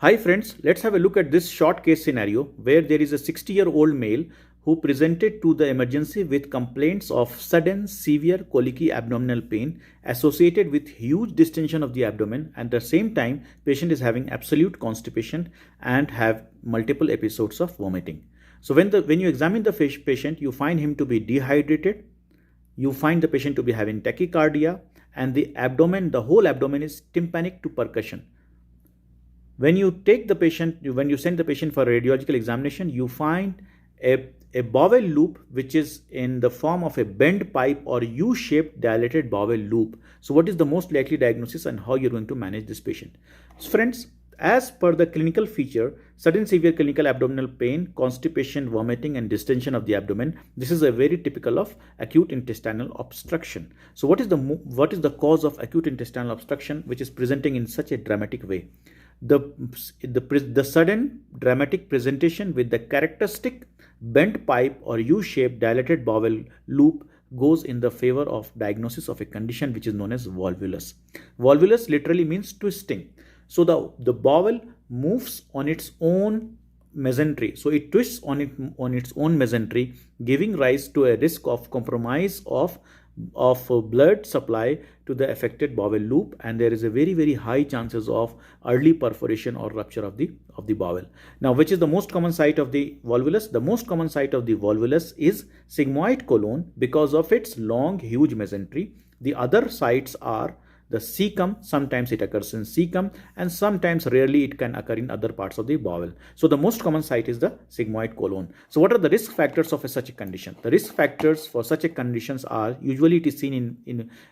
Hi friends, let's have a look at this short case scenario where there is a 60-year-old male who presented to the emergency with complaints of sudden severe colicky abdominal pain associated with huge distension of the abdomen, and at the same time patient is having absolute constipation and have multiple episodes of vomiting. So when you examine the patient, you find him to be dehydrated, you find the patient to be having tachycardia, and the whole abdomen is tympanic to percussion. When you send the patient for a radiological examination, you find a bowel loop which is in the form of a bent pipe or U-shaped dilated bowel loop. So what is the most likely diagnosis and how you're going to manage this patient? So friends, as per the clinical feature, sudden severe clinical abdominal pain, constipation, vomiting and distension of the abdomen, this is a very typical of acute intestinal obstruction. So what is the cause of acute intestinal obstruction which is presenting in such a dramatic way? The sudden dramatic presentation with the characteristic bent pipe or U-shaped dilated bowel loop goes in the favor of diagnosis of a condition which is known as volvulus. Volvulus literally means twisting. So the bowel moves on its own mesentery. So it twists on its own mesentery, giving rise to a risk of compromise of blood supply to the affected bowel loop, and there is a very high chances of early perforation or rupture of the bowel. Now, which is the most common site of the volvulus? The most common site of the volvulus is sigmoid colon because of its long huge mesentery. The other sites are the cecum. Sometimes it occurs in cecum and sometimes rarely it can occur in other parts of the bowel. So the most common site is the sigmoid colon. So what are the risk factors of such a condition? The risk factors for such a conditions are usually it is seen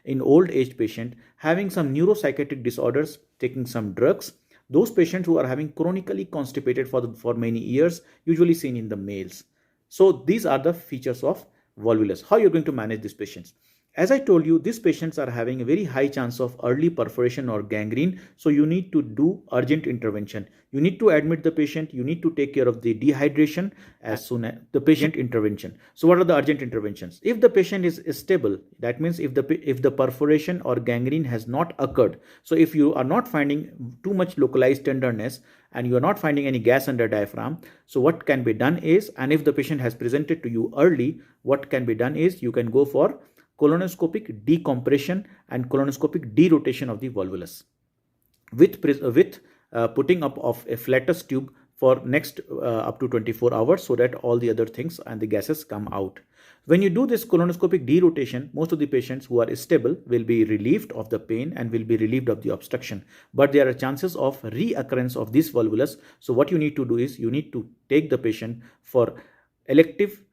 in old age patient having some neuropsychiatric disorders, taking some drugs. Those patients who are having chronically constipated for many years, usually seen in the males. So these are the features of volvulus. How you're going to manage these patients? As I told you, these patients are having a very high chance of early perforation or gangrene. So you need to do urgent intervention. You need to admit the patient. You need to take care of the dehydration as soon as the patient intervention. So what are the urgent interventions? If the patient is stable, that means if the perforation or gangrene has not occurred. So if you are not finding too much localized tenderness and you are not finding any gas under diaphragm, so what can be done is, and if the patient has presented to you early, what can be done is you can go for colonoscopic decompression and colonoscopic derotation of the volvulus with putting up of a flatus tube for next up to 24 hours so that all the other things and the gases come out. When you do this colonoscopic derotation, most of the patients who are stable will be relieved of the pain and will be relieved of the obstruction. But there are chances of reoccurrence of this volvulus. So what you need to do is you need to take the patient for elective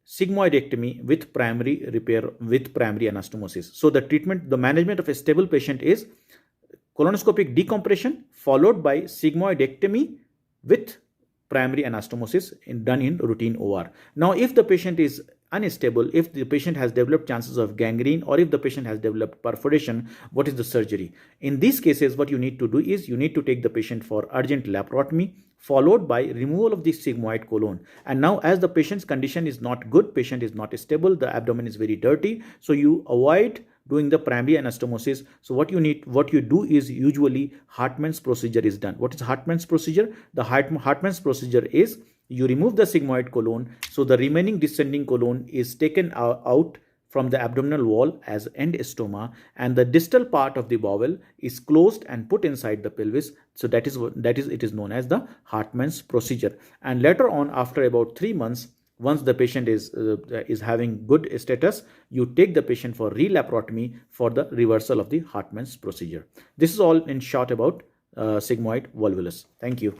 sigmoidectomy with primary repair with primary anastomosis. So the management of a stable patient is colonoscopic decompression followed by sigmoidectomy with primary anastomosis done in routine OR. Now, if the patient is unstable, if the patient has developed chances of gangrene or if the patient has developed perforation, what is the surgery? In these cases, what you need to do is you need to take the patient for urgent laparotomy followed by removal of the sigmoid colon. And now as the patient's condition is not good, patient is not stable, the abdomen is very dirty, so you avoid doing the primary anastomosis. So what you do is usually Hartmann's procedure is done. What is Hartmann's procedure? The Hartmann's procedure is you remove the sigmoid colon, so the remaining descending colon is taken out from the abdominal wall as end stoma, and the distal part of the bowel is closed and put inside the pelvis. So it is known as the Hartmann's procedure. And later on, after about 3 months, once the patient is having good status, you take the patient for relaparotomy for the reversal of the Hartmann's procedure. This is all in short about sigmoid volvulus. Thank you.